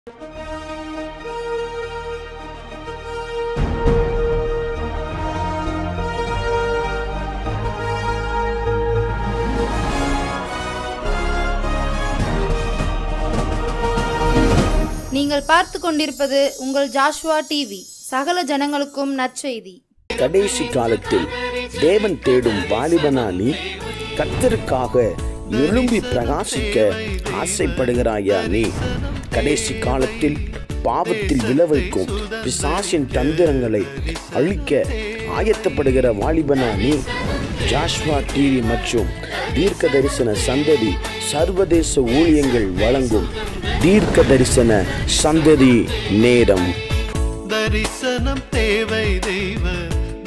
நீங்கள் பார்த்து கொண்டிருப்பது உங்கள் ஜாஷ்வா டிவி. சகல ஜனங்களுக்கும் நற்செய்தி. கடைசி காலத்தில் தேவன் தேடும் வாலிபனா நீ? கர்த்தருக்காக எழும்பி பிரகாசிக்க ஆசைப்படுகிறாயா நீ? கடைசி காலத்தில் பாவத்தில் விளைவிக்கும் பிசாசின் தந்திரங்களை அழிக்க ஆயத்தப்படுகிற வாலிபனா நீ? ஜாஷ்வா டிவி மற்றும் தீர்க்க தரிசன சந்ததி சர்வதேச ஊழியங்கள் வழங்கும் தீர்க்க தரிசன சந்ததி நேரம். தரிசனம் தேவை, தெய்வ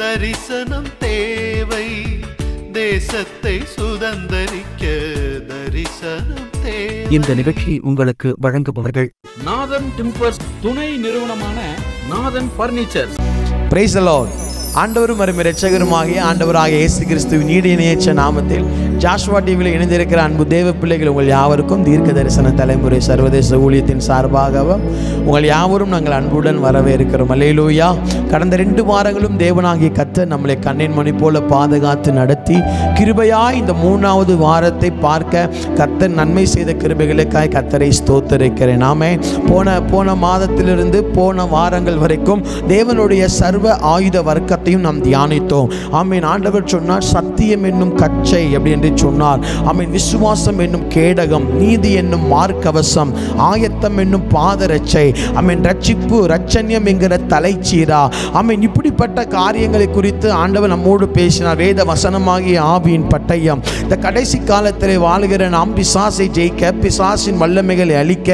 தரிசனம் தேவை, தேசத்தை சுதந்தரிக்க தரிசனம் தேவை. இந்த நிகழ்ச்சி உங்களுக்கு வழங்குபவர்கள் நாதன் டிம்பர்ஸ் துணை நிறுவனமான நாதன் பர்னிச்சர். Praise the Lord. ஆண்டவரும் இரட்சகருமாகிய ஆண்டவராகிய இயேசு கிறிஸ்துவின் ஈடிணையற்ற நாமத்தில் ஜாஷ்வா டிவியில் இணைந்திருக்கிற அன்பு தேவ பிள்ளைகள் உங்கள் யாவருக்கும் தீர்க்க தரிசன தலைமுறை சர்வதேச ஊழியத்தின் சார்பாகவும் உங்கள் யாவரும் நாங்கள் அன்புடன் வரவேற்கிறோம். அல்லேலூயா. கடந்த 2 வாரங்களும் தேவனாகிய கர்த்தர் நம்மளை கண்ணின் மணி போல பாதுகாத்து நடத்தி கிருபையாய் இந்த 3வது வாரத்தை பார்க்க கர்த்தர் நன்மை செய்த கிருபைகளுக்காய் கர்த்தரை ஸ்தோத்திரிக்கிறேன். நாமே போன மாதத்திலிருந்து போன வாரங்கள் வரைக்கும் தேவனுடைய சர்வ ஆயுத வர்க்கத்தை நாம் தியானித்தோம். ஆமீன். ஆண்டவர் சொன்னார், சத்தியம் என்னும் கச்சை அப்படி என்று சொன்னார். ஆமீன். விசுவாசம் என்னும் கேடகம், நீதி என்னும் மார்க்கவசம், ஆயத்தம் என்னும் பாதரட்சை, ஆமீன், ரட்சிப்பு ரட்சண்யம் என்கிற தலைச்சீரா, ஆமீன், இப்படிப்பட்ட காரியங்களை குறித்து ஆண்டவர் நம்மோடு பேசினார். வேத வசனமாகிய ஆவியின் பட்டயம். இந்த கடைசி காலத்தில் வாழுகிற நாம் பிசாசை ஜெயிக்க, பிசாசின் வல்லமைகளை அழிக்க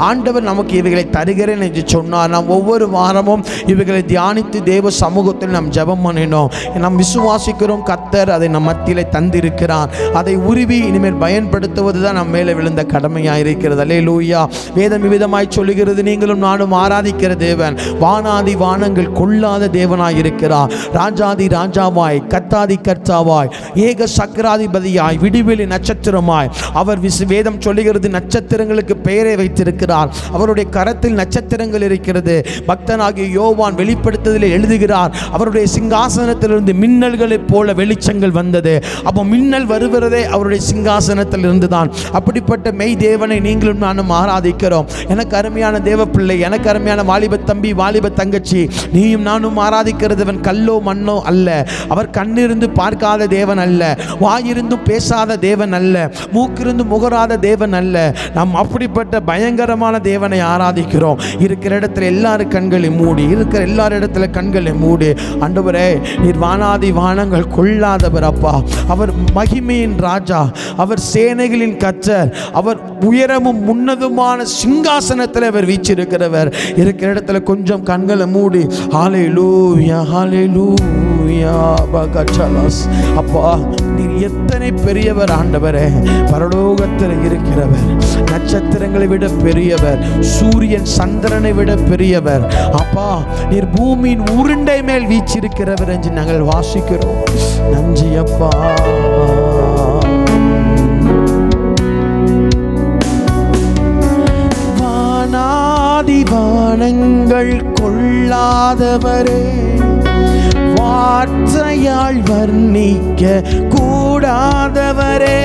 ஆண்டவர் நமக்கு இவைகளை தருகிறேன் என்று சொன்னார். நாம் ஒவ்வொரு வாரமும் இவைகளை தியானித்து தேவ சமூகத்தில் நாம் ஜெபம் பண்ணினோம். நாம் விசுவாசிக்கிறோம், கர்த்தர் அதை நம் மத்தியிலே தந்திருக்கிறார். அதை உருவி இனிமேல் பயன்படுத்துவதுதான் நம் மேலே விழுந்த கடமையாக இருக்கிறது. அல்லேலூயா. வேதம் விதமாய் சொல்லுகிறது, நீங்களும் நானும் ஆராதிக்கிற தேவன் வானாதி வானங்கள் கொள்ளாத தேவனாய் இருக்கிறார். ராஜாதி ராஜாவாய், கர்த்தாதி கர்த்தாவாய், ஏக சக்கராதிபதியாய், விடிவெளி நட்சத்திரமாய் அவர் வேதம் சொல்லுகிறது நட்சத்திரங்களுக்கு பெயரை வைத்திருக்கிறார். அவருடைய கரத்தில் நட்சத்திரங்கள் இருக்கிறது. பக்தனாகிய யோவான் வெளிப்படுத்துதலில் எழுதுகிறார், அவருடைய சிங்காசனத்திலிருந்து மின்னல்களைப் போல வெளிச்சங்கள் வந்தது. அப்போ மின்னல் வருகிறதே அவருடைய சிங்காசனத்தில் இருந்துதான். அப்படிப்பட்ட மெய் தேவனை நீங்களும் நானும் ஆராதிக்கிறோம். எனக்கு அருமையான தேவ பிள்ளை, எனக்கு அருமையான வாலிப தம்பி, வாலிப தங்கச்சி, நீயும் நானும் ஆராதிக்கிறதவன் கல்லோ மண்ணோ அல்ல. அவர் கண்ணிருந்து பார்க்காத தேவன் அல்ல, வாயிருந்தும் பேசாத தேவன் அல்ல, மூக்கிருந்து முகராத தேவன் அல்ல. நாம் அப்படிப்பட்ட பயங்கரமான தேவனை ஆராதிக்கிறோம். இருக்கிற இடத்துல எல்லாரும் கண்களை மூடி, இருக்கிற எல்லார் இடத்துல கண்களை மூடி, ஆண்டவரே நீர் வானாதி வானங்கள் கொள்ளாதவர் அப்பா, அவர் மகிமையின் ராஜா, அவர் சேனைகளின் கர்த்தர், அவர் உயரமும் உன்னதமான சிங்காசனத்தில் அவர் வீற்றிருக்கிறவர். இருக்கிற இடத்துல கொஞ்சம் கண்களை மூடி ஹல்லேலூயா ஹல்லேலூயா பகச்சலஸ். அப்பா நீர் எத்தனை பெரியவர் ஆண்டவரே. பரலோகத்தில் இருக்கிறவர், நட்சத்திரங்களை விட பெரியவர், சூரியன் சந்திரனை விட பெரியவர். அப்பா நீர் பூமியின் உருண்டை மேல் வீற்றிருக்கிறவர் என்று நாங்கள் வாசிக்கிறோம். நன்றி அப்பா. வானாதி வானங்கள் கொள்ளாதவரே, வார்த்தையால் வர்ணிக்க கூடாதவரே,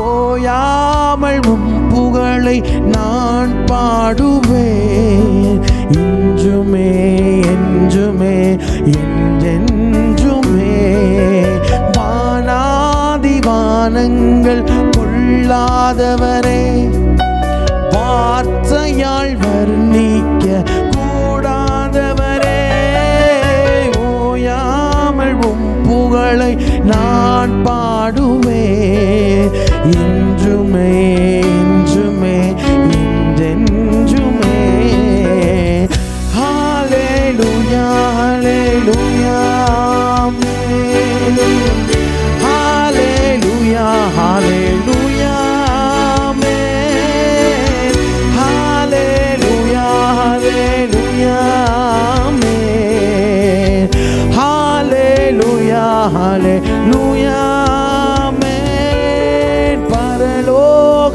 ஓயாமல் உம் புகழை நான் பாடுவேன். இன்றுமே என்றுமே என்றென்றுமே. வானாதி வானங்கள் கொள்ளாதவரே, வார்த்தையால் வர்ணிக்க கூடாதவரே, ஓயாமல் உம் புகழை நான் பாடுவேன். இன்றுமே என்றுமே என்றென்றுமே. ஹல்லேலூயா ஹல்லேலூயா ஹல்லேலூயா ஹல்லேலூயா ஹல்லேலூயா ஹல்லேலூயா ஹல்லேலூயா ஹல்லேலூயா. பரலோக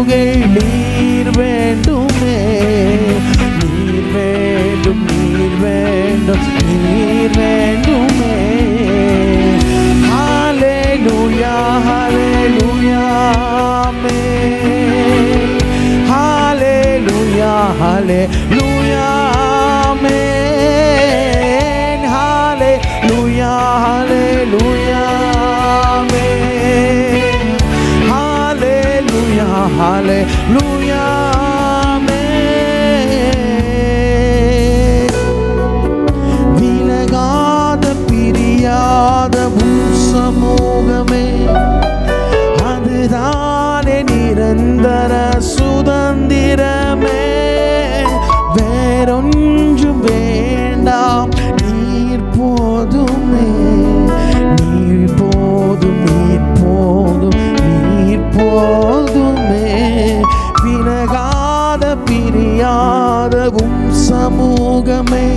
அருகில் நீர் வேண்டுமே, நீர் வேண்டும், நீர் வேண்டும், நீர் வேண்டுமே. ஹalleluya ஹalleluya ஆமென், ஹalleluya ஹalleluya ஆமென், ஹalleluya ஹalleluya ஆமென், ஹalleluya ஹalleluya ஆமென். விலகாத பிரியாத சமூகமே, அதுதானே நிரந்தர சுதந்திரமே. வேறொன்றும் வேண்டாம், நீர் போதுமே, நீர் போதும், நீர் போதும், நீர் போதுமே. விலகாத பிரியாத சமூகமே,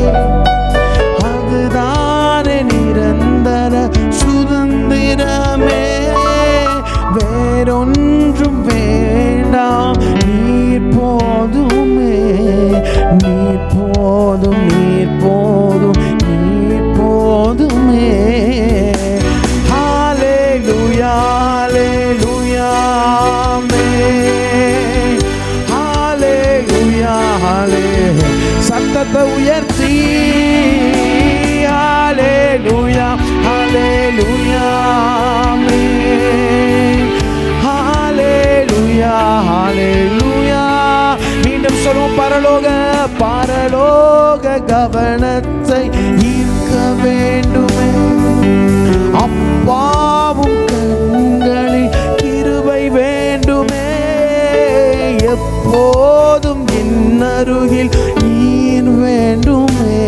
அதுதானே நிரந்தர சுதந்திரமே. வேறொன்றும் வேண்டாம், நீர் போதுமே, நீர் போதும், நீர் போதும், நீர் போதுமே. ஹalleluya ஹalleluya ஆமென், ஹalleluya ஹalleluya. சத்தத்தை உயர்த்தி ஹalleluya ஹalleluya ஆமென், ஹalleluya ஹalleluya. மீண்டும் சொல்லுவோம். பரலோக பரலோக கவனத்தை ஈர்க்க வேண்டுமே, அப்பாவும் கண்களில் கிருபை வேண்டுமே. எப்போதும் என் அருகில் நீர் வேண்டுமே,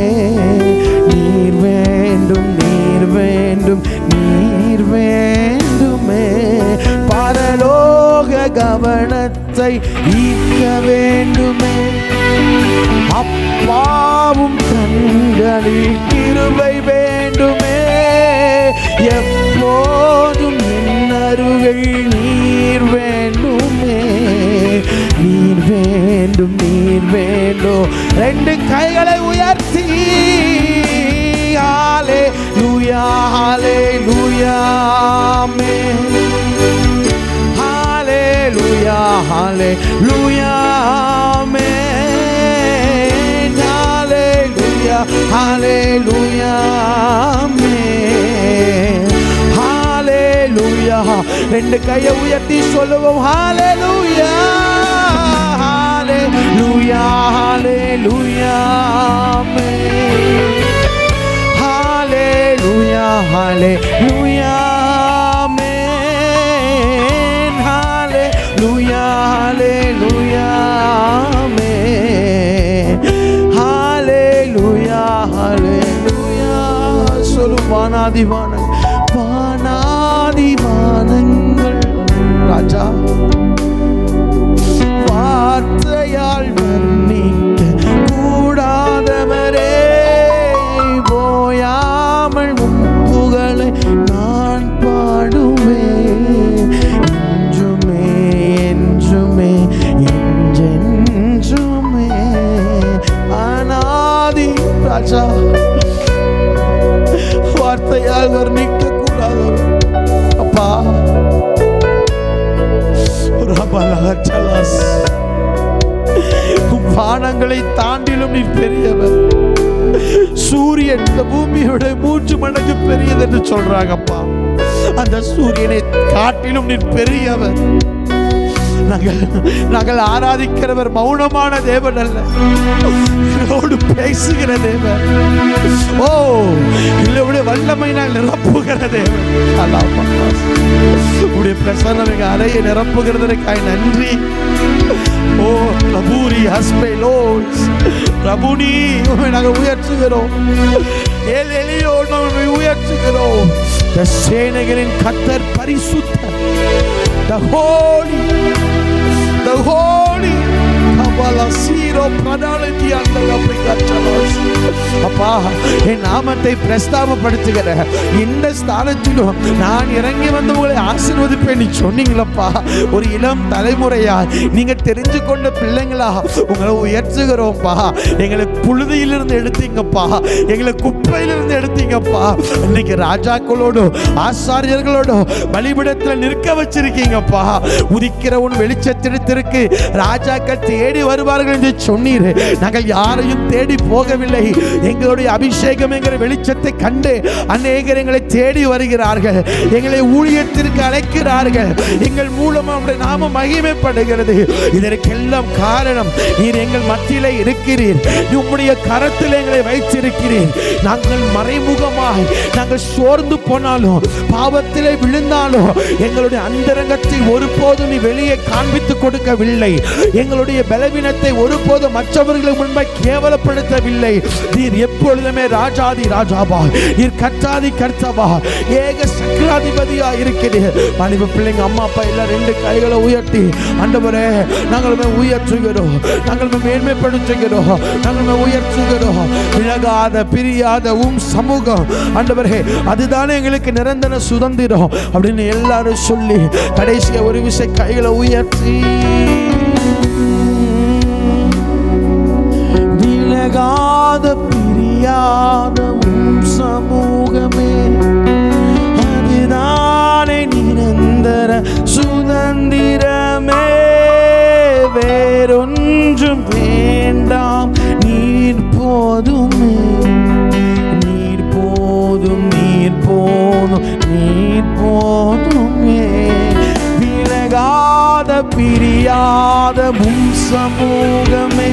நீர் வேண்டும், நீர் வேண்டும், நீர் வேண்டுமே. பரலோக கவனத்தை ஈர்க்க வேண்டுமே, அப்பாவும் கண்களில் கிருபை வேண்டுமே. எப்போதும் என் அருகில் நீர் வேண்டுமே, நீர் வேண்டும், நீர் வேண்டும். ரெண்டு கைகளை உயர்த்தி ஹalleluya ஹalleluya ஆமென், ஹalleluya ஹalleluya ஆமென், ஹalleluya ஹalleluya ஆமென், ஹalleluya. ரெண்டு கையை உயர்த்தி சொல்லுவோம். ஹalleluya ஹalleluya ஹalleluya ஆமென், ஹalleluya ஹalleluya ஆமென், ஹalleluya ஹalleluya ஆமென், ஹalleluya ஹalleluya. சொல்லும். வானாதி வானங்கள் ராஜா, வார்த்தையால் வர்ணிக்க கூடாதவரே, போயாமல் புகழை நான் பாடுவேன். என்றுமே என்றுமே என்றென்றுமே. அநாதி ராஜா, வார்த்தையால் வர்ணிக்க கூடாதவர் அப்பா. வானங்களை தாண்டிலும் நீர் பெரியவர். சூரியன் இந்த பூமியோட 3 மடங்கு பெரியது என்று சொல்றாங்கப்பா. அந்த சூரியனை காட்டிலும் நீர் பெரியவர். நாங்கள் ஆராதிக்கிறவர் மௌனமான தேவன் அல்ல, என்னோடு பேசுகிற தேவன். ஓ, இல்லையுடைய வல்லமை நாங்கள் நிரப்புகிற தேவன். உடைய பிரசன்னம் எங்க அறையை நிரப்புகிறதற்காய் நன்றி. ஓ பிரபுரி ஹஸ்பே லோட்ஸ் பிரபுனி நாங்கள் உயர்த்துகிறோம். உயர்த்துகிறோம். சேனைகளின் கர்த்தர் பரிசுத்தர். The holy அப்பா, என் நாமத்தை பிரஸ்தாபப்படுத்துகிற இந்த ஸ்தானத்திலும் நான் இறங்கி வந்து உங்களை ஆசீர்வதிப்பேன் நீ சொன்னீங்களப்பா. ஒரு இளம் தலைமுறையா நீங்க தெரிஞ்சு கொண்ட பிள்ளைங்களா உங்களை உயர்த்துகிறோம்ப்பா. எங்களை புழுதியிலிருந்து எடுத்தீங்கப்பா, எங்களை குப்பையிலிருந்து எடுத்தீங்கப்பா. இன்னைக்கு ராஜாக்களோடு ஆசாரியர்களோடு பலிபீடத்தில் நிற்க வச்சிருக்கீங்கப்பா. உதிக்கிறவன் வெளிச்சத்திற்கு ராஜாக்கள் தேடி வருவார்கள் என்று சொன்னீர். நாங்கள் யாரையும் தேடி போகவில்லை. எங்களுடைய அபிஷேகம் என்கிற வெளிச்சத்தை கண்டு அநேகர் எங்களை தேடி வருகிறார்கள், எங்களை ஊழியத்திற்கு அழைக்கிறார்கள். எங்கள் மூலமாக உம்முடைய நாமம் மகிமைப்படுகிறது. இதற்கெல்லாம் காரணம் நீர் எங்கள் மத்தியிலே இருக்கிறீர். உம்முடைய கரத்தில் எங்களை வைத்திருக்கிறீர். நாங்கள் மறைமுகமாய் நாங்கள் சோர்ந்து போனாலும் பாவத்திலே விழுந்தாலும் எங்களுடைய அந்தரங்கத்தை ஒருபோதும் நீ வெளியே காண்பித்து கொடுக்கவில்லை. எங்களுடைய பலவீனத்தை ஒருபோதும் மற்றவர்களுக்கு முன்பாக கேவலப்படுத்தவில்லை. நீர் எப்பொழுதுமே ராஜாதி ராஜாவா, நீர் கர்த்தாதி கர்த்தாவா, ஏக சக்கராதிபதியா இருக்கிறீர். வாலிப பிள்ளைங்க அம்மா அப்பா எல்லாம் ரெண்டு கைகளை உயர்த்தி ஆண்டவரே நாங்கள் உயர்த்துகிறோம், நாங்கள் மேன்மைப்படுத்துகிறோம், நாங்கள் உயர்த்துகிறோம். விலகாத பிரியாத சமூகம் ஆண்டவரே அதுதானே எங்களுக்கு நிரந்தர சுதந்திரம் அப்படின்னு எல்லாரும் சொல்லி கடைசியா ஒரு விஷயம் கைகளை உயர்த்தி விலகாத பிரியாத சமூகமே அதுதானே நிரந்தர சுதந்திரமே. வேறொன்றும் வேண்டாம் நீர் போதுமே, நீர் போதும் நீர் போதும் நீர் போதுமே. விலகாத பிரியாத சமூகமே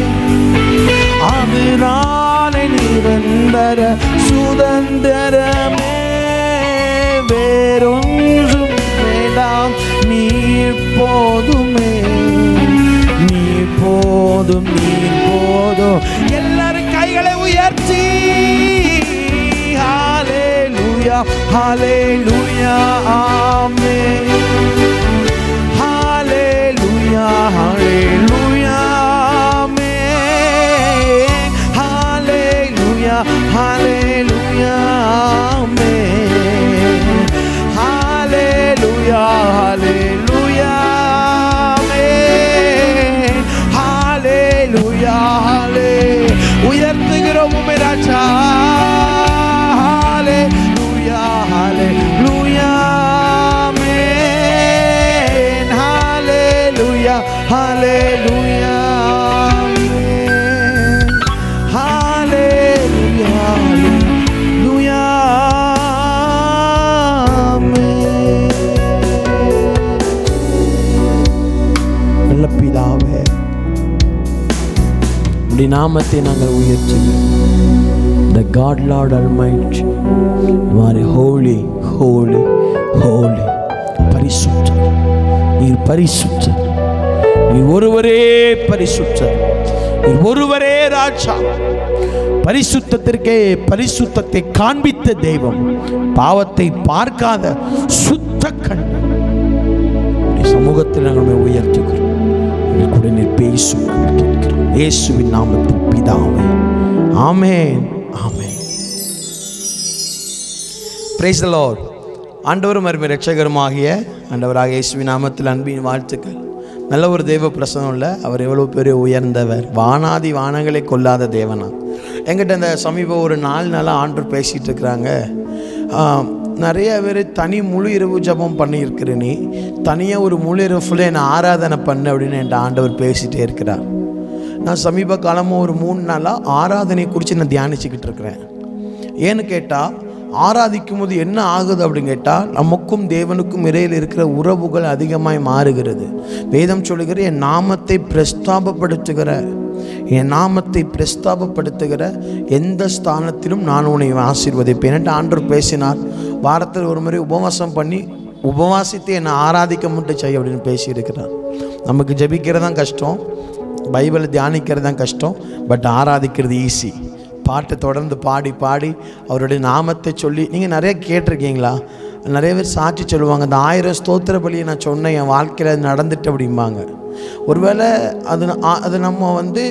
அதுதானே நிரந்தர சுதந்திரமே. வேறொன்றும் வேண்டாம் நீர் போதுமே, நீர் போதும் நீர் போதும். எல்லாரும் கைகளை உயர்த்தி ஹalleluya ஹalleluya ஆமென். ஹalleluya ஹalleluya ஆமென். ஹalleluya ஹalleluya ஆமென். ஹalleluya ஹalleluya ஆமென். ஹalleluya ஹalleluya உயர்த்துகிறோம் உம்மை ராஜா. ஹalleluya ஹalleluya ஆமென். ஹalleluya ஹalleluya ஆமென். ஹalleluya ஹalleluya ஆமென். நல்ல பிதாவே உம்முடைய நாமத்தை நாங்கள் உயர்த்துகிறோம். The God Lord Almighty, you are holy, holy, holy. பரிசுத்தர், நீர் பரிசுத்தர், நீர் ஒருவரே பரிசுத்தர், நீர் ஒருவரே ராஜா. பரிசுத்தத்திற்கே பரிசுத்தத்தை காண்பித்த தெய்வம், பாவத்தை பார்க்காத சுத்த கண்ணன். சமூகத்தில் நாங்கள் உயர்த்துகிறோம். கூட நீர் பேசும் கேட்கிறோம் இயேசுவின் நாமத்தில் பிதாவே ஆமென் ஆமென். Praise the Lord. ஆண்டவரும் அருமை இரட்சகருமாகிய ஆண்டவராக இயேசுவின் நாமத்தில் அன்பின் வாழ்த்துக்கள். நல்ல ஒரு தெய்வ பிரசனம் இல்லை. அவர் எவ்வளோ பெரிய உயர்ந்தவர், வானாதி வானங்களை கொள்ளாத தேவனா. எங்கிட்ட இந்த சமீபம் ஒரு 4 நாளாக ஆண்டவர் பேசிகிட்டு இருக்கிறாங்க. நிறைய பேர் தனி முழு இரவு ஜபம் பண்ணியிருக்கிற நீ தனியாக ஒரு முழு இரவு ஃபுல்லாக என்னை ஆராதனை பண்ணு அப்படின்னு என்கிட்ட ஆண்டவர் பேசிகிட்டே இருக்கிறார். நான் சமீப காலமாக ஒரு 3 நாளாக ஆராதனை குறித்து நான் தியானிச்சுக்கிட்டு இருக்கிறேன். ஏன்னு கேட்டால் ஆராதிக்கும் போது என்ன ஆகுது அப்படின்னு கேட்டால் நமக்கும் தேவனுக்கும் இடையில் இருக்கிற உறவுகள் அதிகமாய் மாறுகிறது. வேதம் சொல்லுகிற என் நாமத்தை பிரஸ்தாபப்படுத்துகிற எந்த ஸ்தானத்திலும் நான் உன்னை ஆசீர்வதிப்பேன் என்று ஆண்டவர் பேசினார். வாரத்தில் ஒரு முறை உபவாசம் பண்ணி உபவாசித்து என்னை ஆராதிக்க மட்டும் செய்ய அப்படின்னு பேசியிருக்கிறார். நமக்கு ஜெபிக்கிறது தான் கஷ்டம், பைபிளை தியானிக்கிறது தான் கஷ்டம், பட் ஆராதிக்கிறது ஈஸி. பாட்டை தொடர்ந்து பாடி பாடி அவருடைய நாமத்தை சொல்லி நீங்கள் நிறைய கேட்டிருக்கீங்களா? நிறைய பேர் சாட்சி சொல்லுவாங்க, அந்த 1000 ஸ்தோத்திர பலியை நான் சொன்னேன், என் வாழ்க்கையில் அது நடந்துட்டு அப்படிம்பாங்க. ஒருவேளை அது நம்ம வந்து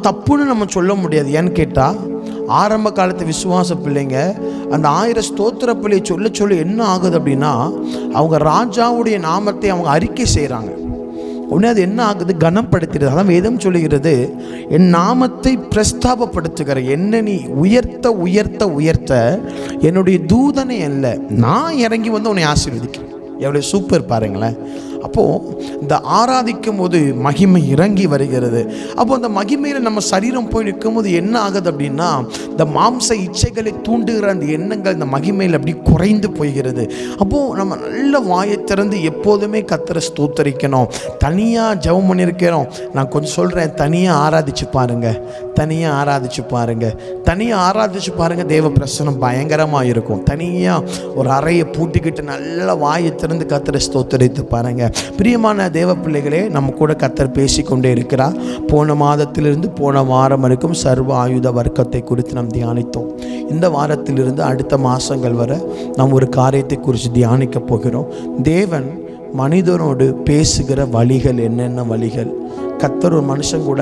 தப்புன்னு நம்ம சொல்ல முடியாது. ஏன்னு கேட்டால் ஆரம்ப காலத்து விசுவாச பிள்ளைங்க அந்த 1000 ஸ்தோத்திர பிள்ளையை சொல்ல என்ன ஆகுது அப்படின்னா, அவங்க ராஜாவுடைய நாமத்தை அவங்க அறிக்கை செய்கிறாங்க. உடனே அது என்ன ஆகுது, கனப்படுத்துகிறது. அதான் வேதம் சொல்லுகிறது, என் நாமத்தை பிரஸ்தாபப்படுத்துகிற என்ன நீ உயர்த்த உயர்த்த உயர்த்த என்னுடைய தூதனை அல்ல நான் இறங்கி வந்து உன்னை ஆசீர்வதிக்கிறேன். எவ்வளோ சூப்பர் பாருங்களேன். அப்போது இந்த ஆராதிக்கும் போது மகிமை இறங்கி வருகிறது. அப்போது அந்த மகிமையில் நம்ம சரீரம் போய் நிற்கும் போது என்ன ஆகுது அப்படின்னா, இந்த மாம்ச இச்சைகளை தூண்டுகிற அந்த எண்ணங்கள் இந்த மகிமையில் அப்படி குறைந்து போய்கிறது. அப்போது நம்ம நல்ல வாயை திறந்து எப்போதுமே கர்த்தரை ஸ்தோத்தரிக்கணும். தனியாக ஜெபம் பண்ணியிருக்கிறோம், நான் கொஞ்சம் சொல்கிறேன், தனியாக ஆராதிச்சு பாருங்கள், தனியாக ஆராதிச்சு பாருங்கள், தனியாக ஆராதிச்சு பாருங்கள். தேவ பிரசனம் பயங்கரமாக இருக்கும். தனியாக ஒரு அறையை பூட்டிக்கிட்டு நல்ல வாயை திறந்து கர்த்தரை ஸ்தோத்தரித்து பாருங்கள். பிரியமான தேவ பிள்ளைகளே, நம்ம கூட கர்த்தர் பேசிக்கொண்டே இருக்கிறார். போன மாதத்திலிருந்து போன வாரம் வரைக்கும் சர்வ ஆயுத வர்க்கத்தை குறித்து நாம் தியானித்தோம். இந்த வாரத்திலிருந்து அடுத்த மாதங்கள் வரை நாம் ஒரு காரியத்தை குறித்து தியானிக்க போகிறோம். தேவன் மனிதனோடு பேசுகிற வழிகள் என்னென்ன வழிகள், கர்த்தர் ஒரு மனுஷன் கூட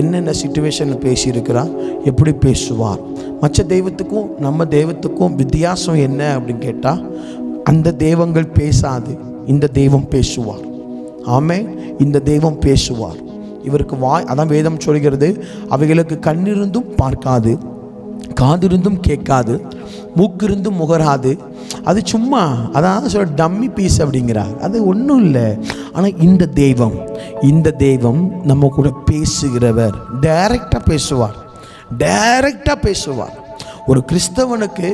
என்னென்ன சிச்சுவேஷனில் பேசியிருக்கிறார், எப்படி பேசுவார், மற்ற தெய்வத்துக்கும் நம்ம தெய்வத்துக்கும் வித்தியாசம் என்ன அப்படின்னு கேட்டால், அந்த தெய்வங்கள் பேசாது, இந்த தெய்வம் பேசுவார். ஆமென். இந்த தெய்வம் பேசுவார். இவருக்கு வாய், அதான் வேதம் சொல்கிறது, அவைகளுக்கு கண்ணிருந்தும் பார்க்காது, காதிருந்தும் கேட்காது, மூக்கிருந்தும் முகராது. அது சும்மா அதான் சொல்ல டம்மி பீஸ் அப்படிங்கிறார். அது ஒன்றும் இல்லை. ஆனால் இந்த தெய்வம் நம்ம கூட பேசுகிறவர். டைரக்டாக பேசுவார். ஒரு கிறிஸ்தவனுக்கு,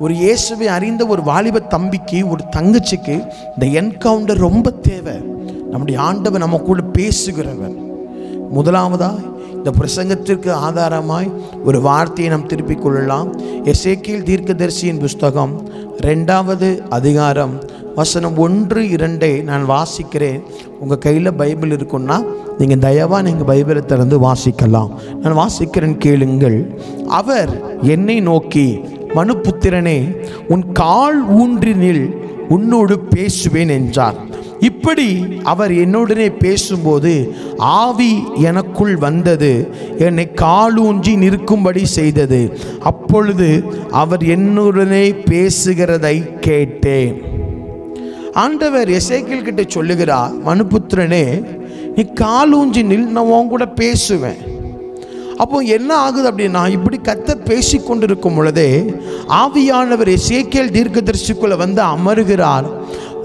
ஒரு இயேசுவை அறிந்த ஒரு வாலிப தம்பிக்கு, ஒரு தங்கச்சிக்கு இந்த என்கவுண்டர் ரொம்ப தேவை. நம்முடைய ஆண்டவர் நம்ம கூட பேசுகிறவர். முதலாவதாக இந்த பிரசங்கத்திற்கு ஆதாரமாய் ஒரு வார்த்தையை நாம் திருப்பிக் கொள்ளலாம். எசேக்கியேல் தீர்க்கதரிசியின் புஸ்தகம் 2வது அதிகாரம் வசனம் 1-2 நான் வாசிக்கிறேன். உங்கள் கையில் பைபிள் இருக்குன்னா நீங்கள் தயவாக நீங்கள் பைபிளை திறந்து வாசிக்கலாம். நான் வாசிக்கிறேன், கேளுங்கள். அவர் என்னை நோக்கி, மனுபுத்திரனே, உன் கால் ஊன்றி நில், உன்னோடு பேசுவேன் என்றார். இப்படி அவர் என்னுடனே பேசும்போது ஆவி எனக்குள் வந்தது, என்னை காலூன்றி நிற்கும்படி செய்தது. அப்பொழுது அவர் என்னுடனே பேசுகிறதை கேட்டேன். ஆண்டவர் எசேக்கியேல் கிட்ட சொல்லுகிறார், மனுபுத்திரனே, நீ காலூன்றி நில், நான் உன் கூட பேசுவேன். அப்போ என்ன ஆகுது அப்படின்னா, இப்படி கர்த்தர் பேசி கொண்டிருக்கும் பொழுதே ஆவியானவர் எசேக்கியேல் தீர்க்கதரிசிக்குள்ள வந்து அமருகிறார்.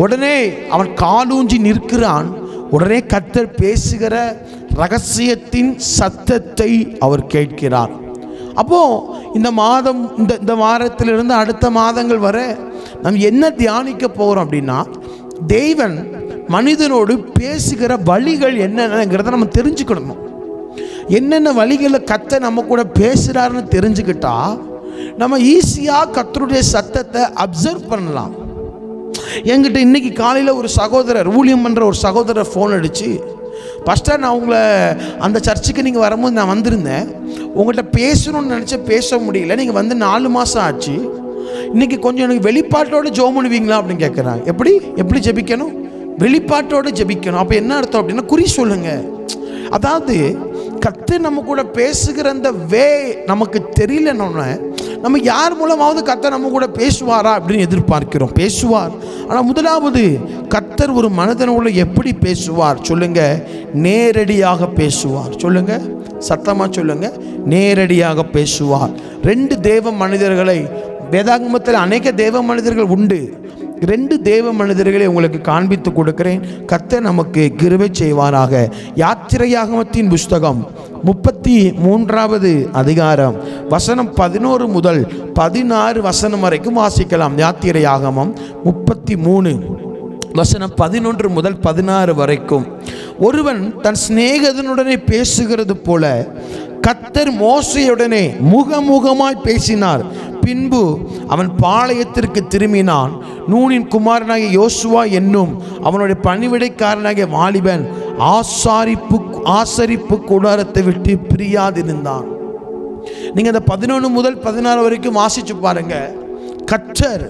உடனே அவன் காலூன்றி நிற்கிறான். உடனே கர்த்தர் பேசுகிற ரகசியத்தின் சத்தத்தை அவர் கேட்கிறார். அப்போ இந்த மாதம், இந்த வாரத்திலிருந்து அடுத்த மாதங்கள் வரை நம்ம என்ன தியானிக்க போகிறோம் அப்படின்னா, தேவன் மனிதனோடு பேசுகிற வழிகள் என்னென்னங்கிறத நம்ம தெரிஞ்சுக்கணும். என்னென்ன வழிகளில் கர்த்தர் நம்ம கூட பேசுகிறாருன்னு தெரிஞ்சுக்கிட்டா நம்ம ஈஸியாக கர்த்தருடைய சத்தத்தை அப்சர்வ் பண்ணலாம். என்கிட்ட இன்றைக்கி காலையில் ஒரு சகோதரர், ஊழியம் பண்ணுற ஒரு சகோதரர் ஃபோன் அடித்து, ஃபஸ்ட்டாக நான் உங்களை அந்த சர்ச்சுக்கு நீங்கள் வரும்போது நான் வந்திருந்தேன், உங்கள்கிட்ட பேசணும்னு நினச்சா பேச முடியல, நீங்கள் வந்து 4 மாதம் ஆச்சு, இன்றைக்கி கொஞ்சம் எனக்கு வெளிப்பாட்டோடு ஜெபம் பண்ணுவீங்களா அப்படின்னு கேட்குறாங்க. எப்படி ஜெபிக்கணும்? வெளிப்பாட்டோடு ஜெபிக்கணும். அப்போ என்ன அர்த்தம் அப்படின்னா, குறி சொல்லுங்கள். அதாவது கர்த்தர் நம்ம கூட பேசுகிற அந்த நமக்கு தெரியலன்னு நம்ம யார் மூலமாவது கர்த்தர் நம்ம கூட பேசுவாரா அப்படின்னு எதிர்பார்க்கிறோம். பேசுவார். ஆனால் முதலாவது கர்த்தர் ஒரு மனிதனோட எப்படி பேசுவார் சொல்லுங்க? நேரடியாக பேசுவார். சொல்லுங்க, சத்தமாக சொல்லுங்க, நேரடியாக பேசுவார். 2 தேவ மனிதர்களை வேதாகமத்தில் அநேக தேவ மனிதர்கள் உண்டு. 2 தேவ மனிதர்களை உங்களுக்கு காண்பித்து கொடுக்கிறேன். கர்த்தர் நமக்கு கிருபை செய்வாராக. யாத்திரையாகமத்தின் புஸ்தகம் 33வது அதிகாரம் வசனம் 11 முதல் 16 வசனம் வரைக்கும் வாசிக்கலாம். யாத்திரையாகமம் 33 வசனம் 11 முதல் 16 வரைக்கும். ஒருவன் தன் சிநேகிதனுடனே பேசுகிறது போல கர்த்தர் மோசேயுடனே முகமுகமாய் பேசினார். பின்பு அவன் பாளையத்திற்கு திரும்பினான். நூனின் குமாரனாகிய யோசுவா என்னும் அவனுடைய பணிவிடைக்காரனாகிய வாலிபன் ஆசரிப்பு கூடாரத்தை விட்டு பிரியாதிருந்தான். நீங்க அந்த 11 முதல் 16 வரைக்கும் வாசிச்சு பாருங்க. கர்த்தர்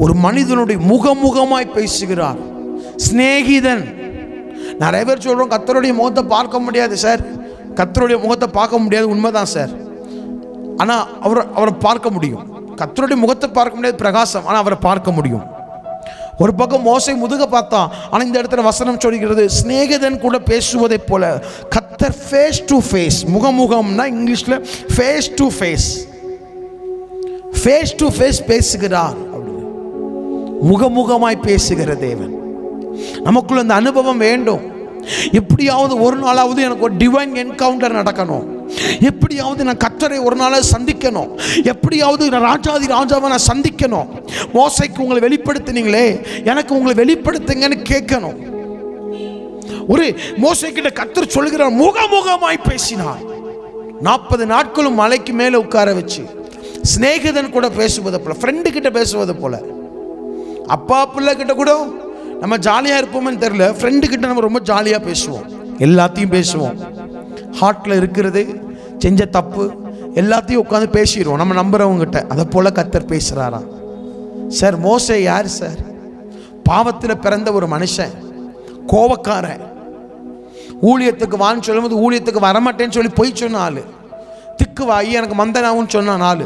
ஒரு மனிதனுடைய முகமுகமாய் பேசுகிறார். சிநேகிதன், நிறைய பேர் சொல்கிறோம் கர்த்தருடைய முகத்தை பார்க்க முடியாது சார். கர்த்தருடைய முகத்தை பார்க்க முடியாது, உண்மைதான் சார். ஆனால் அவரை பார்க்க முடியும். கர்த்தருடைய முகத்தை பார்க்க முடியாது, பிரகாசம். ஆனால் அவரை பார்க்க முடியும். ஒரு பக்கம் மோசே முதுக பார்த்தான். ஆனால் இந்த இடத்துல வசனம் சொல்கிறது, சிநேகிதன் கூட பேசுவதை போல கர்த்தர் ஃபேஸ் டு ஃபேஸ், முகமுகம்னா இங்கிலீஷில் face to face, face to face பேசுகிறார். முகமுகமாய் பேசுகிற தேவன். நமக்குள்ள அந்த அனுபவம் வேண்டும். எப்படியாவது ஒரு நாளாவது எனக்கு ஒரு டிவைன் என்கவுண்டர் நடக்கணும். எப்படியாவது நான் கர்த்தரை ஒரு நாளாவது சந்திக்கணும். எப்படியாவது நான் ராஜாதி ராஜாவை நான் சந்திக்கணும். மோசைக்கு உங்களை வெளிப்படுத்தினீங்களே, எனக்கு உங்களை வெளிப்படுத்துங்கன்னு கேட்கணும். ஒரு மோசைக்கிட்ட கர்த்தர் சொல்லுகிறார், முகமுகமாய் பேசினார். 40 நாட்களும் மலைக்கு மேலே உட்கார வச்சு சிநேகிதன் கூட பேசுவதை போல, ஃப்ரெண்டு கிட்ட பேசுவது போல. அப்பா பிள்ளை கிட்ட கூட நம்ம ஜாலியாக இருப்போம்னு தெரியல, ஃப்ரெண்டு கிட்ட நம்ம ரொம்ப ஜாலியாக பேசுவோம், எல்லாத்தையும் பேசுவோம். ஹார்ட்டில் இருக்கிறது, செஞ்ச தப்பு எல்லாத்தையும் உட்காந்து பேசிடுவோம் நம்ம நம்புறவங்ககிட்ட. அதை போல கர்த்தர் பேசுகிறாராம். சார் மோசே யார் சார்? பாவத்தில் பிறந்த ஒரு மனுஷன், கோபக்காரன். ஊழியத்துக்கு வான்னு சொல்லும்போது ஊழியத்துக்கு வரமாட்டேன்னு சொல்லி போய் சொன்ன ஆள். திக்குவாயி எனக்கு மந்தனாவும் சொன்னான் ஆள்.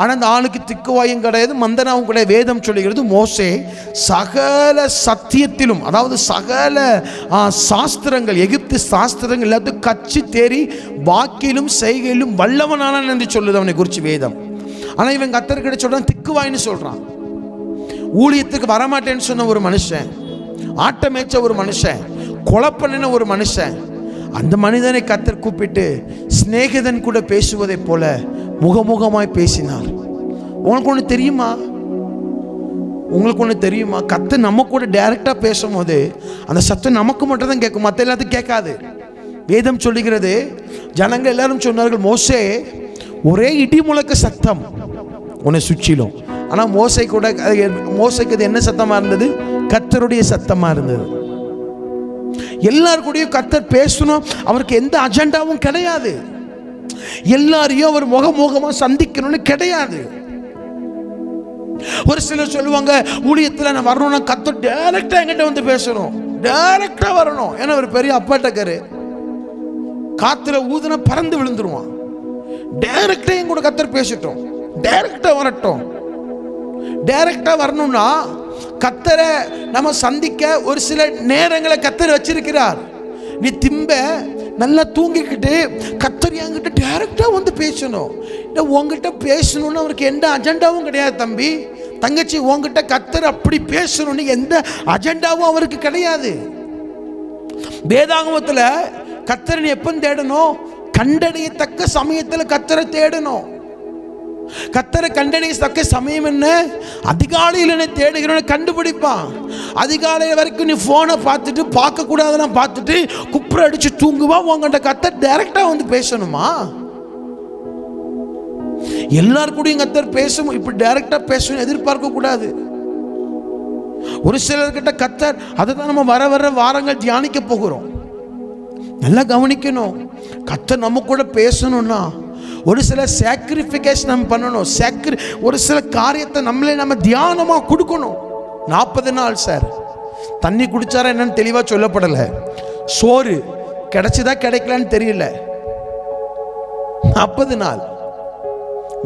ஆனால் அந்த ஆளுக்கு திக்குவாயும் கிடையாது, மந்தனாவும் கிடையாது. வேதம் சொல்லுகிறது மோசே சகல சத்தியத்திலும், அதாவது சகல சாஸ்திரங்கள், எகிப்து சாஸ்திரங்கள் எல்லாத்தையும் கச்சி தேறி வாக்கிலும் செய்கையிலும் வல்லவனானான் என்று சொல்லுது அவனை குறித்து வேதம். ஆனால் இவன் கர்த்தர்கிட்ட சொல்கிறான் திக்குவாயின்னு சொல்கிறான். ஊழியத்துக்கு வரமாட்டேன்னு சொன்ன ஒரு மனுஷன், ஆட்ட மேய்ச்ச ஒரு மனுஷன், கொலை பண்ணின ஒரு மனுஷன், அந்த மனிதனை கர்த்தர் கூப்பிட்டு சிநேகிதன் கூட பேசுவதை போல முகமுகமாய் பேசினார். உங்களுக்கு ஒன்று தெரியுமா? உங்களுக்கு ஒன்று தெரியுமா? கர்த்தர் நம்ம கூட டைரக்டாக பேசும்போது அந்த சத்தம் நமக்கு மட்டும் தான் கேட்கும், மற்ற எல்லாத்துக்கும் கேட்காது. வேதம் சொல்லுகிறது, ஜனங்கள் எல்லாரும் சொன்னார்கள், மோசே ஒரே இடி முழக்க சத்தம் உன்னை சுற்றிலும். ஆனால் மோசைக்கு அது என்ன சத்தமாக இருந்தது? கர்த்தருடைய சத்தமாக இருந்தது. எல்லாருக்கூடையும் கர்த்தர் பேசணும், அவருக்கு எந்த அஜெண்டாவும் கிடையாது. எல்லாரையும் அவர் முகமுகமா சந்திக்கணும்னு கிடையாது. ஒரு சிலர் சொல்லுவாங்க, ஊழியத்தில் நான் வரணும்னா கர்த்தர் டைரக்டா என்கிட்ட வந்து பேசணும், டைரக்டா வரணும். ஏன்னா ஒரு பெரிய அப்பாட்டக்காரு, காத்துல ஊதுனா பறந்து விழுந்துருவான். டைரக்டா என் கூட கர்த்தர் பேசட்டும், டைரக்டா வரட்டும். டைரக்டா வரணும்னா கர்த்தரை நம்ம சந்திக்க ஒரு சில நேரங்களை கர்த்தர் வச்சிருக்கிறார். நீ திம்ப நல்லா தூங்கிக்கிட்டு கர்த்தர் என்கிட்ட டைரக்டா வந்து பேசணும். உங்ககிட்ட பேசணும்னு அவருக்கு எந்த அஜெண்டாவும் கிடையாது தம்பி தங்கச்சி. உங்ககிட்ட கர்த்தர் அப்படி பேசணும்னு எந்த அஜெண்டாவும் அவருக்கு கிடையாது. வேதாகமத்தில் கர்த்தரை எப்போ தேடணும்? கண்டறியத்தக்க சமயத்தில் கர்த்தரை தேடணும். கர்த்தரை கண்டறியத்தக்க சமயம் என்ன? அதிகாலையில் என்ன தேடுகிறோன்னு கண்டுபிடிப்பான். அதிகாலையில் வரைக்கும் நீ போனை பார்த்துட்டு பார்க்க கூடாதுன்னா பார்த்துட்டு குப்புற அடிச்சு தூங்குவா. உங்கள்கிட்ட கர்த்தர் டைரக்டா வந்து பேசணுமா? எல்லாருக்கூடையும் கர்த்தர் பேசணும், இப்படி டைரக்டா பேசணும் எதிர்பார்க்க கூடாது. ஒரு சிலர்கிட்ட கர்த்தர், அதுதான் நம்ம வர வர வாரங்கள் தியானிக்க போகிறோம். நல்லா கவனிக்கணும். கர்த்தர் நம்ம கூட பேசணும்னா ஒரு சில சாக்ரிஃபிகேஷன் நம்ம பண்ணணும். ஒரு சில காரியத்தை நம்ம தியானமாக கொடுக்கணும். 40 நாள் சார் தண்ணி குடிச்சாரா என்னன்னு தெளிவாக சொல்லப்படலை. சோறு கிடைச்சதா கிடைக்கலான்னு தெரியல. 40 நாள்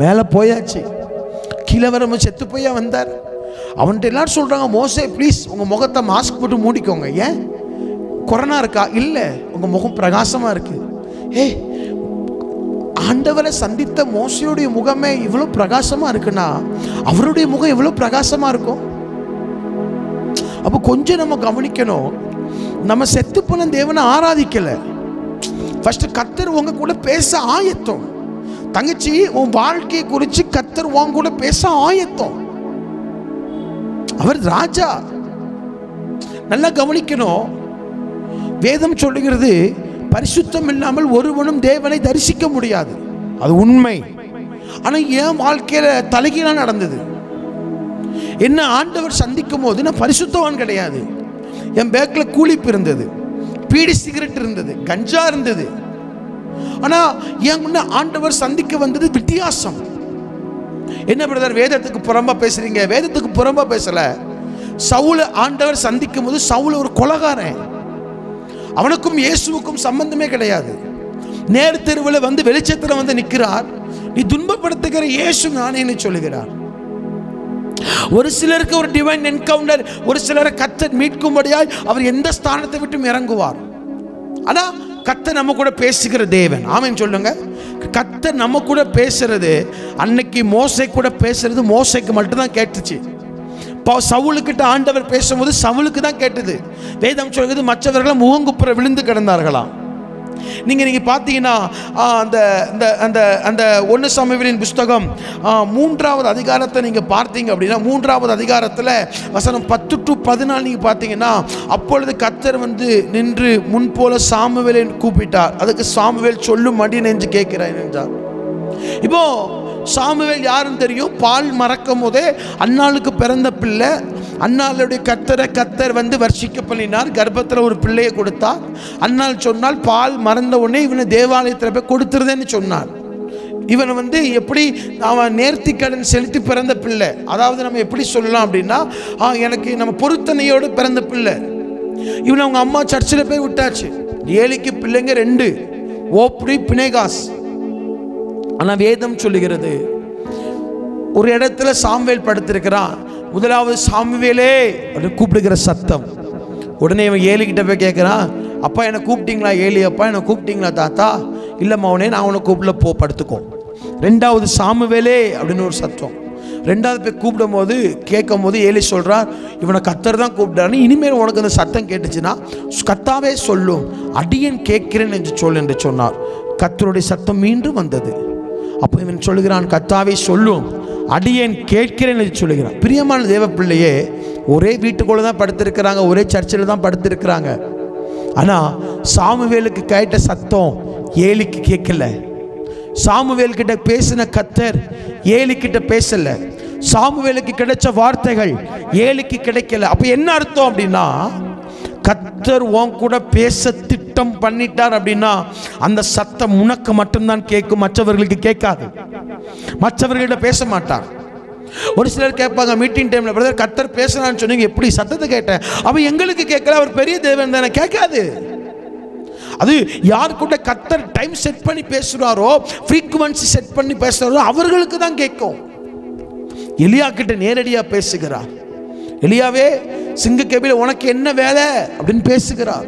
மேலே போயாச்சு. கீழே வர செத்து போயா வந்தார். அவன்கிட்ட எல்லாரும் சொல்கிறாங்க, மோசே ப்ளீஸ் உங்கள் முகத்தை மாஸ்க் போட்டு மூடிக்கோங்க. ஏன்? கொரோனா இருக்கா? இல்லை, உங்கள் முகம் பிரகாசமாக இருக்கு. ஏய், ஆண்டவரை சந்தித்த மோசையுடைய முகமே இவ்வளோ பிரகாசமா இருக்குன்னா அவருடைய முகம் எவ்வளோ பிரகாசமா இருக்கும். அப்போ கொஞ்சம் நம்ம கவனிக்கணும். நம்ம செத்து போன தேவனை ஆராதிக்கல. ஃபர்ஸ்ட் கர்த்தர் உங்க கூட பேச ஆயத்தம். தங்கச்சி, உன் வாழ்க்கையை குறித்து கர்த்தர் உன் கூட பேச ஆயத்தம். அவர் ராஜா. நல்லா கவனிக்கணும். வேதம் சொல்லுகிறது, பரிசுத்தம் இல்லாமல் ஒருவனும் தேவனை தரிசிக்க முடியாது. அது உண்மை. ஆனால் என் வாழ்க்கையில தலைகீழா நடந்தது. என்ன ஆண்டவர் சந்திக்கும் போது நான் பரிசுத்தவான் கிடையாது. என் பேக்ல கூலிப்பு இருந்தது, பீடி சிகரெட் இருந்தது, கஞ்சா இருந்தது. ஆனா என் முன்ன ஆண்டவர் சந்திக்க வந்தது வித்தியாசம். என்ன பிரதர் வேதத்துக்கு புறம்பா பேசுறீங்க? வேதத்துக்கு புறம்பா பேசல. சவுல ஆண்டவர் சந்திக்கும் போது சவுல ஒரு கொலைகாரன். அவனுக்கும் இயேசுவுக்கும் சம்பந்தமே கிடையாது. நேர் தெருவில் வந்து வெளிச்சத்தில் வந்து நிற்கிறார். நீ துன்பப்படுத்துகிற இயேசு நானேன்னு சொல்லுகிறார். ஒரு சிலருக்கு ஒரு டிவைன் என்கவுண்டர், ஒரு சிலரை கர்த்தர் மீட்கும்படியாய் அவர் எந்த ஸ்தானத்தை விட்டும் இறங்குவார். ஆனா கர்த்தர் நம்ம கூட பேசுகிற தேவன். ஆமென் சொல்லுங்க. கர்த்தர் நம்ம கூட பேசுறது அன்னைக்கு மோசே கூட பேசுறது மோசேக்கு மட்டும்தான் கேட்டுச்சு. சவுலுக்கிட்ட ஆண்டவர் பேசும்போது சவுலுக்கு தான் கேட்டது. வேதம் சொல்கிறது மற்றவர்கள் முகங்குப்புற விழுந்து கிடந்தார்களாம். நீங்க பார்த்தீங்கன்னா அந்த 1 சாமுவேலின் புஸ்தகம் 3வது அதிகாரத்தை நீங்க பார்த்தீங்க அப்படின்னா 3வது அதிகாரத்தில் வசனம் 10 to 14 நீங்க பார்த்தீங்கன்னா, அப்பொழுது கர்த்தர் வந்து நின்று முன்போல சாமுவேலை கூப்பிட்டார். அதுக்கு சாமுவேல் சொல்லும் மடி நெஞ்சு கேட்கிறேன் என்றார். இப்போ சாமுவேல் யாருன்னு தெரியும்? பால் மறக்கும் போதே அன்னாளுக்கு பிறந்த பிள்ளை. அன்னாளுடைய கர்த்தர் வந்து வர்ஷிக்க பண்ணினார். கர்ப்பத்தில் ஒரு பிள்ளையை கொடுத்தார். அன்னாள் சொன்னால் பால் மறந்த உடனே இவனை தேவாலயத்தில் போய் கொடுத்துருதேன்னு சொன்னார். இவனை வந்து எப்படி அவன் நேர்த்தி கடன் செலுத்தி பிறந்த பிள்ளை. அதாவது நம்ம எப்படி சொல்லலாம் அப்படின்னா, எனக்கு நம்ம பொருத்தனையோடு பிறந்த பிள்ளை. இவனை அவங்க அம்மா சர்ச்சில் போய் விட்டாச்சு. ஏலிக்கு பிள்ளைங்க 2, ஓப்ரி பினேகாஸ். ஆனால் வேதம் சொல்லுகிறது ஒரு இடத்துல சாமுவேல் படுத்திருக்கிறான். முதலாவது சாமுவேலே அப்படின்னு கூப்பிடுகிற சத்தம். உடனே இவன் ஏலிக்கிட்ட போய் கேட்குறான், அப்பா என்னை கூப்பிட்டீங்களா? ஏலி அப்பா என்னை கூப்பிட்டீங்களா தாத்தா? இல்லைம்மா அவனே நான் அவனை கூப்பிடல, போ படுத்துக்கோ. 2வது சாமுவேலே அப்படின்னு ஒரு சத்தம். 2வது போய் கூப்பிடும் போது கேட்கும் போது ஏலி சொல்கிறார், இவனை கர்த்தர் தான் கூப்பிட்டாருன்னு. இனிமேல் உனக்கு அந்த சத்தம் கேட்டுச்சுன்னா கர்த்தாவே சொல்லும், அடியேன் கேட்கிறேன் என்று சொல் என்று சொன்னார். கர்த்தருடைய சத்தம் மீண்டும் வந்தது. அப்போ இவன் சொல்லுகிறான், கர்த்தாவே சொல்லும், அடியேன் கேட்கிறேன் என்று சொல்லுகிறான். பிரியமான தேவ பிள்ளையே, ஒரே வீட்டுக்குள்ள தான் படுத்திருக்கிறாங்க, ஒரே சர்ச்சில் தான் படுத்திருக்கிறாங்க. ஆனால் சாமுவேலுக்கு கேட்ட சத்தம் ஏலிக்கு கேட்கல. சாமுவேல் கிட்ட பேசின கர்த்தர் ஏலிக்கிட்ட பேசல. சாமுவேலுக்கு கிடைச்ச வார்த்தைகள் ஏலிக்கு கிடைக்கல. அப்போ என்ன அர்த்தம் அப்படின்னா, கர்த்தர் உன் கூட பேச திட்டம் பண்ணிட்டார் அப்படின்னா அந்த சத்தம் உனக்கு மட்டும்தான் கேட்கும், மற்றவர்களுக்கு கேட்காது. மற்றவர்களிட பேச மாட்டார். ஒரு சிலர் கேட்பாங்க மீட்டிங் டைம்ல, பிரதர் கர்த்தர் பேசுறான்னு சொன்னீங்க, எப்படி சத்தத்தை கேட்டேன்? அவன் எங்களுக்கு கேட்கல, அவர் பெரிய தேவன் தானே, கேட்காது. அது யார் கூட கர்த்தர் டைம் செட் பண்ணி பேசுறாரோ, ஃப்ரீக்வன்சி செட் பண்ணி பேசுறாரோ அவர்களுக்கு தான் கேட்கும். எலியா கிட்ட நேரடியா பேசுகிறார். எலியாவே, சிங்க கேபில உனக்கு என்ன வேலை அப்படின்னு பேசுகிறார்.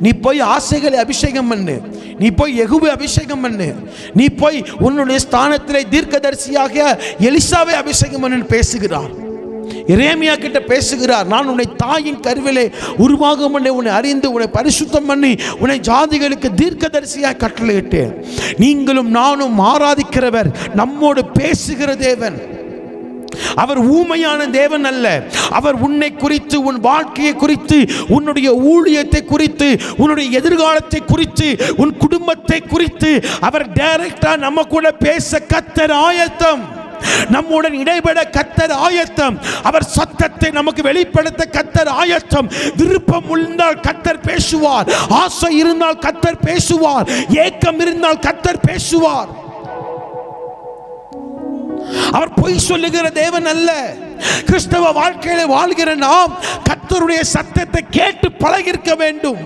நீ போய் ஆசைகளை அபிஷேகம் பண்ணு, நீ போய் யெகூவை அபிஷேகம் பண்ணு, நீ போய் உன்னுடைய ஸ்தானத்திலே தீர்க்கதரிசியாக எலிசாவை அபிஷேகம் பண்ணு பேசுகிறார். எரேமியா கிட்ட பேசுகிறார், நான் உன்னை தாயின் கருவிலே உருவாகும் பண்ணி உன்னை அறிந்து உன்னை பரிசுத்தம் பண்ணி உன்னை ஜாதிகளுக்கு தீர்க்கதரிசியாக கட்டளையிட்டேன். நீங்களும் நானும் ஆராதிக்கிறவர் நம்மோடு பேசுகிற தேவன். அவர் ஊமையான தேவன் அல்ல. அவர் உன்னை குறித்து, உன் வாழ்க்கையை குறித்து, உன்னுடைய ஊழியத்தை குறித்து, உன்னுடைய எதிர்காலத்தை குறித்து, உன் குடும்பத்தை குறித்து அவர் டைரக்டா நம்ம கூட பேச கர்த்தர் ஆயத்தம். நம்முடன் இடைபெட கர்த்தர் ஆயத்தம். அவர் சத்தத்தை நமக்கு வெளிப்படுத்த கர்த்தர் ஆயத்தம். விருப்பம் இருந்தால் கர்த்தர் பேசுவார், ஆசை இருந்தால் கர்த்தர் பேசுவார், ஏக்கம் இருந்தால் கர்த்தர் பேசுவார். அவர் பொய் சொல்லுகிற தேவன் அல்ல. கிறிஸ்தவ வாழ்க்கையில வாழ்கிற நாம் கர்த்தருடைய சத்தத்தை கேட்டு பழகிருக்க வேண்டும்.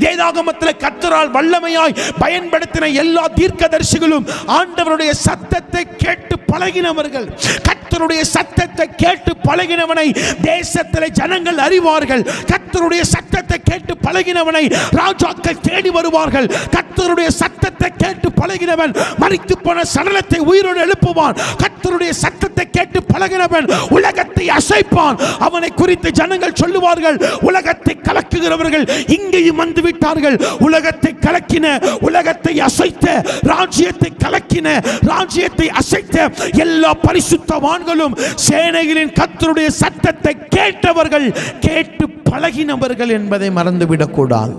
வேதாகமத்தில் கர்த்தரால் வல்லமையாய் பயன்படுத்தின எல்லா தீர்க்கதரிசிகளும் ஆண்டவருடைய சத்தத்தை கேட்டு பழகினவர்கள். கர்த்தருடைய சத்தத்தை கேட்டு பழகினவனை தேசத்தில் ஜனங்கள் அறிவார்கள். கர்த்தருடைய சத்தத்தை கேட்டு பழகினவனை ராஜாக்கள் தேடி வருவார்கள். கர்த்தருடைய சத்தத்தை கேட்டு பழகினவன் மரித்து போன சடலத்தை உயிரோடு எழுப்புவான். கர்த்தருடைய சத்தத்தை கேட்டு பழகினவன் உலகத்தை அசைப்பான். அவனை குறித்து ஜனங்கள் சொல்லுவார்கள், உலகத்தை கலக்குகிறவர்கள் இங்கேயும் வந்து விட்டார்கள். உலகத்தை கலக்கின, உலகத்தை அசைத்த, ராஜ்யத்தை கலக்கின, ராஜ்யத்தை அசைத்த எல்லா பரிசுத்தவான்களும் சேனைகளின் கர்த்தருடைய சத்தத்தை கேட்டவர்கள், கேட்டு பழகினவர்கள் என்பதை மறந்துவிடக் கூடாது.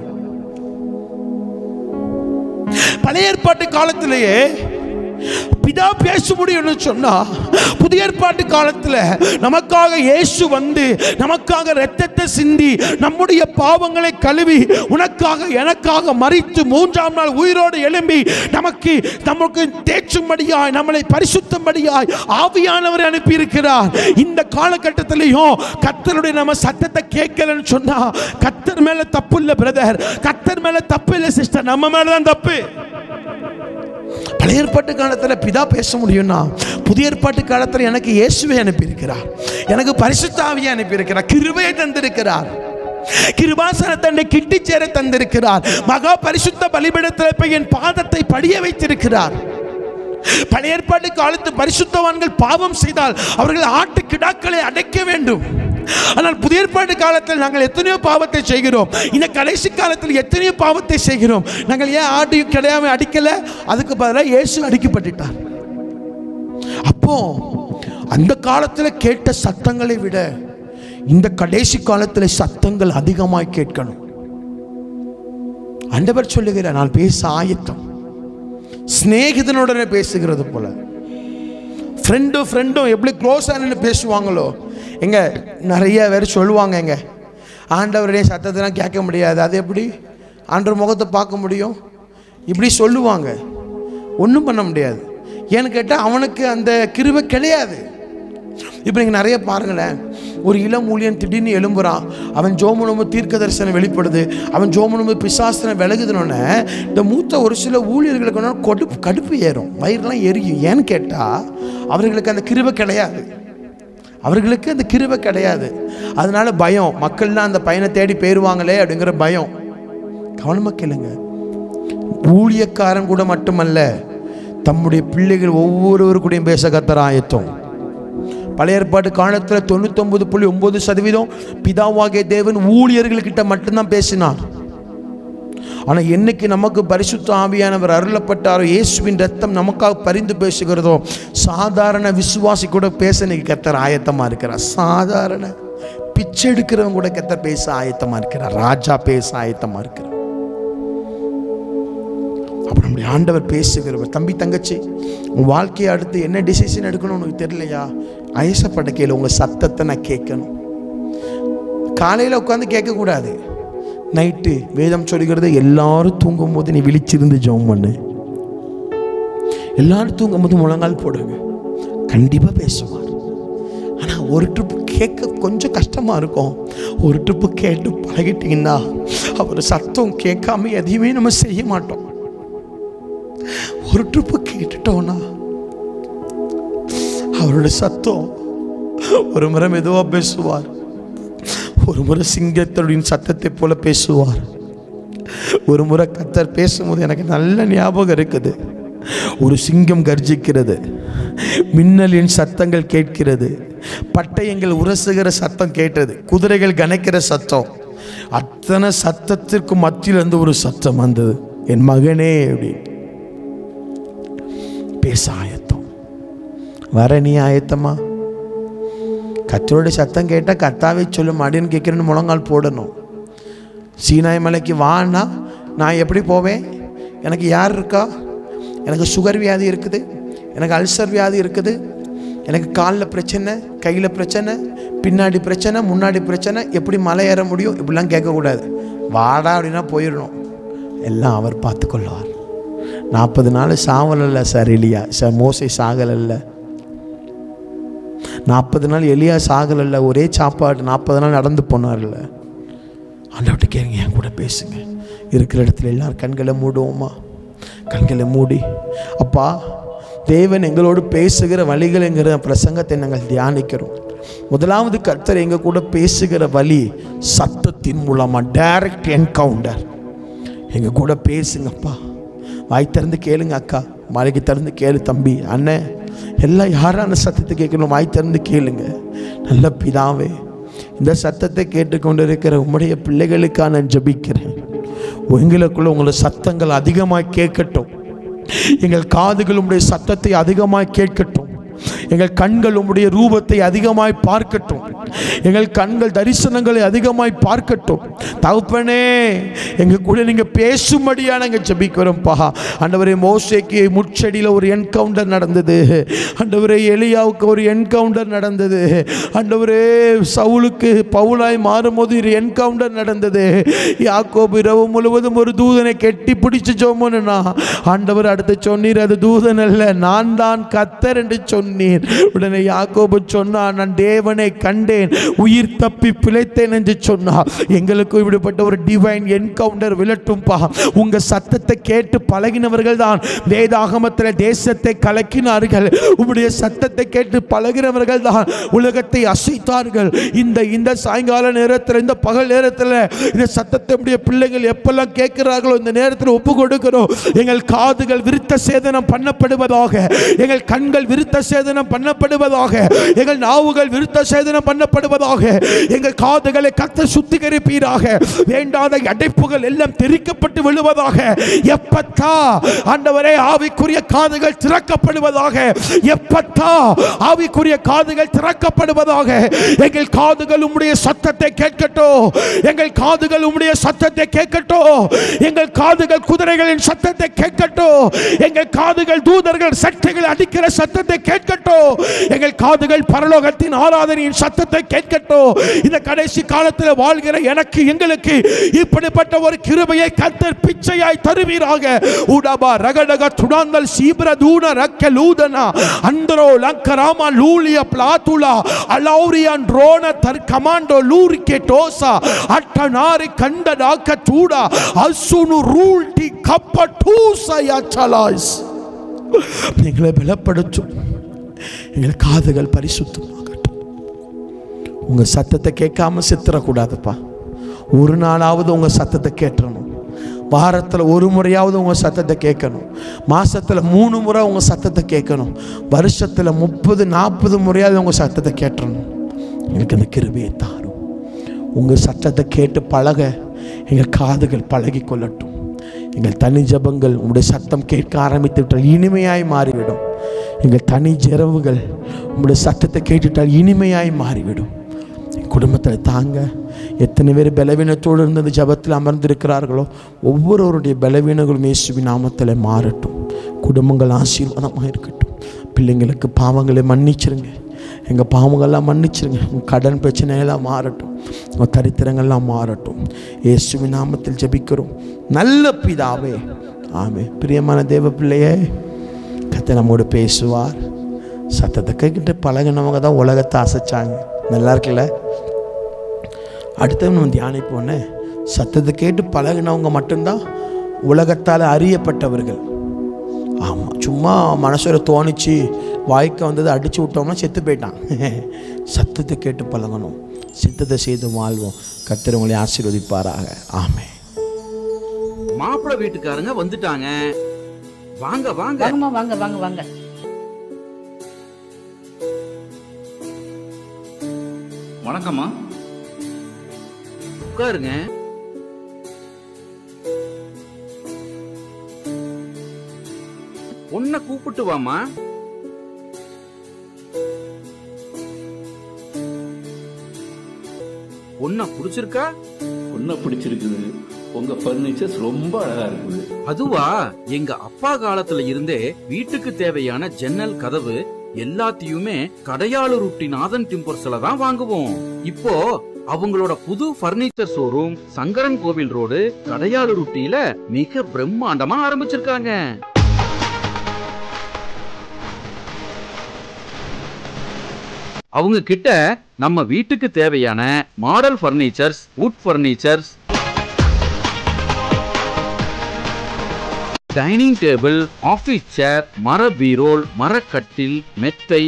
பழைய ஏற்பாட்டு காலத்திலேயே பிதா பேச முடியும்னு சொன்னா, புதிய ஏற்பாட்டு காலத்தில் நமக்காக இயேசு வந்து நமக்காக இரத்தத்தை சிந்தி நம்முடைய பாவங்களை கழுவி உனக்காக எனக்காக மரித்து 3ஆம் நாள் உயிரோடு எழும்பி நமக்கு தேற்றும்படியாய் நம்மளை பரிசுத்தம்படியாய் ஆவியானவரை அனுப்பி இருக்கிறார். இந்த காலகட்டத்திலையும் கர்த்தருடைய நம்ம சத்தத்தை கேட்கலன்னு சொன்னா கர்த்தர் மேல தப்பு இல்லை பிரதர், கர்த்தர் மேல தப்பு இல்லை சிஸ்டர், நம்ம மேலதான் தப்பு. பழைய ஏற்பாட்டு காலத்தில் பிதா பேச முடியும்னா, புதிய ஏற்பாட்டு காலத்தில் எனக்கு இயேசுவை அனுப்பியிருக்கிறார், எனக்கு பரிசுத்த ஆவியை அனுப்பியிருக்கிறார், கிருபையை தந்திருக்கிறார், கிருபாசனத்தை கிட்டி சேர தந்திருக்கிறார், மகா பரிசுத்த பலிபீடத்தில் போய் என் பாதத்தை படிய வைத்திருக்கிறார். பழைய ஏற்பாட்டு காலத்து பரிசுத்தவான்கள் பாவம் செய்தால் அவர்கள் ஆட்டு கிடாக்களை அடைக்க வேண்டும். ஆனால் புதிய ஏற்பாட்டு காலத்தில் நாங்கள் எத்தனையோ பாவத்தை செய்கிறோம். இந்த கடைசி காலத்தில் எத்தனையோ பாவத்தை செய்கிறோம். நாங்கள் ஏன் ஆட்டு கிடையாம அடிக்கல? அதுக்கு பதிலாக இயேசு அடிக்கப்பட்டார். அப்போ அந்த காலத்தில் கேட்ட சத்தங்களை விட இந்த கடைசி காலத்தில் சத்தங்கள் அதிகமாய் கேட்கணும். ஆண்டவர் சொல்லுகிறார், நான் பேச ஆயத்தம். ஸ்நேகிதனுடனே பேசுகிறது போல, ஃப்ரெண்டும் எப்படி க்ளோஸ் ஆனு பேசுவாங்களோ. எங்க நிறைய பேர் சொல்லுவாங்க, எங்க ஆண்டவருடைய சத்தத்தெல்லாம் கேட்க முடியாது, அது எப்படி ஆண்டவர் முகத்தை பார்க்க முடியும், இப்படி சொல்லுவாங்க. ஒன்றும் பண்ண முடியாது. ஏன்னு கேட்டால் அவனுக்கு அந்த கிருபை கிடையாது. இப்போ நீங்கள் நிறைய பாருங்களேன், ஒரு இளம் ஊழியன் திடீர்னு எழும்புறான், அவன் ஜோமனும் தீர்க்க தரிசனம் வெளிப்படுது, அவன் ஜோமனும் பிசாசனம் விலகுதுனோடனே இந்த மூத்த ஒரு சில ஊழியர்களுக்கு கடுப்பு ஏறும், வயிறுலாம் எரியும். ஏன்னு கேட்டால் அவர்களுக்கு அந்த கிருபை கிடையாது, அவர்களுக்கு அந்த கிருபை கிடையாது. அதனால பயம், மக்கள்லாம் அந்த பையனை தேடி போயிடுவாங்களே அப்படிங்கிற பயம். கவனமாக கேளுங்க, ஊழியக்காரன் கூட மட்டுமல்ல, தம்முடைய பிள்ளைகள் ஒவ்வொருவருக்கூடையும் பேச கர்த்தர் ஆயத்தம். பழைய ஏற்பாட்டு காலத்தில் 99.9% பிதாவாகிய தேவன் ஊழியர்கள்கிட்ட மட்டும்தான் பேசினார். ஆனால் என்னைக்கு நமக்கு பரிசுத்த ஆவியானவர் அருளப்பட்டாரோ, இயேசுவின் ரத்தம் நமக்காக பரிந்து பேசுகிறதோ, சாதாரண விசுவாசி கூட பேச இன்னைக்கு கர்த்தர் ஆயத்தமாக இருக்கிறார். சாதாரண பிச்சை எடுக்கிறவங்க கூட கர்த்தர் பேச ஆயத்தமாக இருக்கிறார். ராஜா பேச ஆயத்தமாக இருக்கிறார். அப்போ நம்முடைய ஆண்டவர் பேசுகிறவர். தம்பி தங்கச்சி, உன் வாழ்க்கையை அடுத்து என்ன டிசிஷன் எடுக்கணும்னு உனக்கு தெரியலையா? ஐசப்பட்ட கேளு, உங்கள் சத்தத்தை நான் கேட்கணும். காலையில் உட்காந்து கேட்கக்கூடாது, நைட்டு வேதம் சொல்லுகிறது, எல்லாரும் தூங்கும் போது நீ விழிச்சிருந்து ஜெபம் பண்ணு. எல்லாரும் தூங்கும் போது முழங்கால் போடுங்க, கண்டிப்பாக பேசுவார். ஆனால் ஒரு ட்ரிப்பு கேட்க கொஞ்சம் கஷ்டமாக இருக்கும். ஒரு ட்ரிப்பு கேட்டு பழகிட்டீங்கன்னா அவர் சத்தம் கேட்காம எதையுமே நம்ம செய்ய மாட்டோம். ஒரு ட்ரிப்பு கேட்டுட்டோம்னா அவருடைய சத்தம் ஒரு முறை மெதுவாக பேசுவார், ஒரு முறை சிங்கத்தின் சத்தத்தை போல பேசுவார். ஒரு முறை கர்த்தர் பேசும்போது எனக்கு நல்ல ஞாபகம் இருக்குது. ஒரு சிங்கம் கர்ஜிக்கிறது, மின்னலின் சத்தங்கள் கேட்கிறது, பட்டயங்கள் உரசுகிற சத்தம் கேட்டது, குதிரைகள் கனைக்கிற சத்தம். அத்தனை சத்தத்திற்கு மத்தியிலிருந்து ஒரு சத்தம் வந்தது, என் மகனே அப்படி பேச ஆயத்தம். வர நீ ஆயத்தமா? கர்த்தருடைய சத்தம் கேட்டால் கர்த்தாவே சொல்லும் அப்படின்னு கேட்குறேன்னு முழங்கால் போடணும். சீனாய் மலைக்கு வான்னா நான் எப்படி போவேன்? எனக்கு யார் இருக்கா? எனக்கு சுகர் வியாதி இருக்குது, எனக்கு அல்சர் வியாதி இருக்குது, எனக்கு காலில் பிரச்சனை, கையில் பிரச்சனை, பின்னாடி பிரச்சனை, முன்னாடி பிரச்சனை, எப்படி மலை ஏற முடியும்? இப்படிலாம் கேட்கக்கூடாது. வாடா அப்படின்னா போயிடணும். எல்லாம் அவர் பார்த்துக்கொள்வார். 40 நாள் சாவலல்ல சார் எலியா, சார் மோசை சாகலல்ல. 40 நாள் எலியா சாகலல்ல, ஒரே சாப்பாடு 40 நாள் நடந்து போனார்ல. ஆண்டவர்கிட்ட கேளுங்க, என் கூட பேசுங்க. இருக்கிற இடத்துல எல்லாரும் கண்களை மூடுவோமா? கண்களை மூடி, அப்பா தேவன் எங்களோடு பேசுகிற வழிகள்ங்கிற பிரசங்கத்தை நாங்கள் தியானிக்கிறோம். முதலாவது கர்த்தர் எங்கள் கூட பேசுகிற வழி சத்தத்தின் மூலமாக, டைரக்ட் என்கவுண்டர். எங்கள் கூட பேசுங்கப்பா. வாய் திறந்து கேளுங்க அக்கா, மலைக்கு திறந்து கேளு தம்பி, அண்ணன், எல்லாம் யாரான சத்தத்தை கேட்கணும், வாய் திறந்து கேளுங்க. நல்ல பிதாவே, இந்த சத்தத்தை கேட்டுக்கொண்டு இருக்கிற உம்முடைய பிள்ளைகளுக்காக நான் ஜெபிக்கிறேன். எங்களுக்குள்ள உங்களை சத்தங்கள் அதிகமாக கேட்கட்டும். எங்கள் காதுகள் உம்முடைய சத்தத்தை அதிகமாக கேட்கட்டும். எங்கள் கண்கள் உம்முடைய ரூபத்தை அதிகமாய் பார்க்கட்டும். எங்கள் கண்கள் தரிசனங்களை அதிகமாய் பார்க்கட்டும். தகப்பனே, எங்க கூட நீங்க பேசும்படியா நாங்க ஜெபிக்கிறோம்ப்பா. ஆண்டவரே, மோசேக்கு முட்செடியில் ஒரு என்கவுண்டர் நடந்தது. ஆண்டவரே, எலியாவுக்கு ஒரு என்கவுண்டர் நடந்தது. ஆண்டவரே, சவுலுக்கு பவுலாய் மாறும்போது ஒரு என்கவுண்டர் நடந்தது. யாக்கோபு இரவு முழுவதும் ஒரு தூதனை கெட்டி பிடிச்சு ஜெபம்னா ஆண்டவர் அடுத்து சொன்னீர், அது தூதன் அல்ல, நான் தான் கர்த்தர் என்று சொன்னீர். உடனே யாக்கோபு சொன்னான், நான் தேவனை கண்டேன், உயிர் தப்பி பிழைத்தேன் என்று சொன்னார். எங்களுக்கு இப்படிப்பட்ட ஒரு டிவைன் என்கவுண்டர் விழட்டும்பா. உங்க சத்தத்தை கேட்டு பழகினவர்கள் தான் வேதாகமத்தில் தேசத்தை கலக்கினார்கள். உங்களுடைய சத்தத்தை கேட்டு பழகினவர்கள் தான் உலகத்தை அசைத்தார்கள். இந்த சாயங்கால நேரத்தில், இந்த பகல் நேரத்தில் இந்த சத்தத்தை உடைய பிள்ளைகள் எப்பெல்லாம் கேட்கிறார்களோ இந்த நேரத்தில் ஒப்பு கொடுக்கிறோம். எங்கள் காதுகள் விருத்த சேதனம் பண்ணப்படுவதாக, எங்கள் கண்கள் விருத்த சேதனம் பண்ணப்படுவதாக, எங்கள் நாவுகள் விருத்த சேதனம் பண்ணப்படுவதாக, எங்கள் காதுகளை கர்த்தர் சுத்திகரிப்பீராக. வேண்டாத அடைப்புகள் எல்லாம் தெரிக்கப்பட்டு விழுவதாக. எப்பத்தா ஆண்டவரே, ஆவிக்குரிய காதுகள் திறக்கப்படுவதாக. எப்பத்தா ஆவிக்குரிய காதுகள் திறக்கப்படுவதாக. எங்கள் காதுகள் உம்முடைய சத்தத்தை கேட்கட்டும். எங்கள் காதுகள் உம்முடைய சத்தத்தை கேட்கட்டும். எங்கள் காதுகள் குதிரைகளின் சத்தத்தை கேட்கட்டும். எங்கள் காதுகள் தூதர்கள் சட்டைகள் அடிக்கிற சத்தத்தை கேட்கட்டும். எங்கள் காதுகள் பரலோகத்தின் ஆராதனையின் சத்தத்தை கேட்கட்டும். இந்த கடைசி காலத்தில் வாழ்கிற எனக்கு, எங்களுக்கு இப்படிப்பட்ட ஒரு கிருபையை கர்த்தர் பிச்சையாய் தருவீராக. உடபா ரகடக துடாந்தல் சீப்ரதூன ரக்கலூதனா அந்தரோ லங்கராமா லூலியா பிளாத்துலா அலௌரியான் ரோன தர் கமாண்டோ லூரிகே டோசா அட்டனாரி கண்டடாக்க சூடா அசுனு ரூல்டி கப்பட்டூசா யாச்சலாஸ். எங்களை பலப்படுத்தும். எங்கள் காதுகள் பரிசுத்தமாகட்டும். உங்க சத்தத்தை கேட்காம சித்திரக்கூடாதுப்பா. ஒரு நாளாவது உங்க சத்தத்தை கேட்டணும். வாரத்தில் ஒரு முறையாவது உங்கள் சத்தத்தை கேட்கணும். மாதத்தில் 3 முறை உங்கள் சத்தத்தை கேட்கணும். வருஷத்தில் 30-40 முறையாவது உங்கள் சத்தத்தை கேட்டணும். எங்களுக்கு அந்த கிருபையை தாரும். உங்கள் சத்தத்தை கேட்டு பழக எங்கள் காதுகள் பழகி கொள்ளட்டும். எங்கள் தனி ஜபங்கள் உங்களுடைய சத்தம் கேட்க ஆரம்பித்து விட்டால் இனிமையாய் மாறிவிடும். எங்கள் தனி ஜெபங்கள் உங்களுடைய சத்தத்தை கேட்டுவிட்டால் இனிமையாய் மாறிவிடும். குடும்பத்தில் தாங்க. எத்தனை பேர் பலவீனத்தோடு இருந்தது ஜபத்தில் அமர்ந்திருக்கிறார்களோ ஒவ்வொருவருடைய பலவீனங்களும் இயேசுவின் நாமத்தில் மாறட்டும். குடும்பங்கள் ஆசீர்வாதமாக இருக்கட்டும். பிள்ளைங்களுக்கு பாவங்களை மன்னிச்சிருங்க. எங்கள் பாவங்கள்லாம் மன்னிச்சிருங்க. உங்கள் கடன் பிரச்சனையெல்லாம் மாறட்டும். உங்கள் தரித்திரங்கள்லாம் மாறட்டும். இயேசுவின் நாமத்தில் ஜெபிக்கிறோம் நல்ல பிதாவே, ஆமே. பிரியமான தேவ பிள்ளையே, கர்த்தர் நம்மோடு பேசுவார். சத்தத்தை கேட்கிட்டு பழகினவங்க தான் உலகத்தை அசைச்சாங்க. நல்லா இருக்குல்ல? அடுத்தவங்க நம்ம தியானிப்போன்னு சத்தத்தை கேட்டு பழகினவங்க மட்டும்தான் உலகத்தால் அறியப்பட்டவர்கள். ஆமாம், சும்மா மனசில் தோணிச்சு வாய்க்க வந்ததை அடித்து விட்டோம்னா செத்து போயிட்டான். சத்தத்தை கேட்டு பழகணும், சித்தத்தை செய்து வாழ்வோம். கர்த்தர் உங்களை ஆசீர்வதிப்பாராக. ஆமே. மாப்பிள்ளை வீட்டுக்காரங்க வந்துட்டாங்க. வாங்க வாங்க வாங்க வாங்க வாங்க. வணக்கம்மா. உட்காருங்க. பொண்ணை கூப்பிட்டு வாமா. பொண்ணை பிடிச்சிருக்கா? பொண்ணை பிடிச்சிருக்குது. உங்க பர்னிச்சர்ஸ் ரொம்ப அழகா இருக்குது. அதுவா, எங்க அப்பா காலத்துல இருந்தே வீட்டுக்கு தேவையான ஜன்னல், கதவு எல்லாத்தையுமே கடையாளூர் நாதன் டிம்பர்ஸ்ல தான் வாங்குவோம். இப்போ அவங்களோட புது பர்னிச்சர் ஷோரூம் சங்கரன் கோவில் ரோடு கடையாளூர் மிக பிரம்மாண்டமா ஆரம்பிச்சிருக்காங்க. அவங்க கிட்ட நம்ம வீட்டுக்கு தேவையான model furnitures, wood furnitures, dining table, office chair, மர பீரோல், மரக்கட்டில், மெத்தை,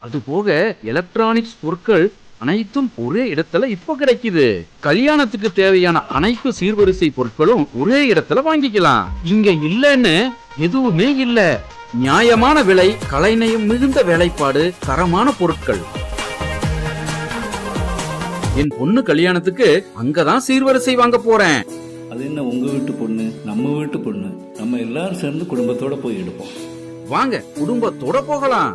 அதுபோக எலக்ட்ரானிக்ஸ் பொருட்கள் அனைத்தும் ஒரே இடத்துல இப்போ கிடைக்குது. கல்யாணத்துக்கு தேவையான அனைத்து சீர்வரிசை பொருட்களும் ஒரே இடத்துல வாங்கிக்கலாம். இங்க இல்லன்னு எதுவுமே இல்ல. நியாயமான விலை, கலைநயம் மிகுந்த வேலைப்பாடு, தரமான பொருட்கள். என் பொண்ணு கல்யாணத்துக்கு அங்கதான் சீர்வரிசை வாங்க போறேன். அது என்ன, உங்க வீட்டு பொண்ணு நம்ம வீட்டு பொண்ணு, நம்ம எல்லாரும் சேர்ந்து குடும்பத்தோட போய் எடுப்போம். வாங்க, குடும்பத்தோட போகலாம்.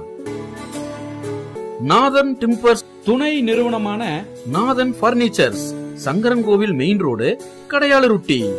நாதன் டிம்பர்ஸ் துணை நிறுவனமான நாதன் பர்னிச்சர்ஸ், சங்கரன்கோவில் மெயின் ரோடு, கடையாளருட்டி.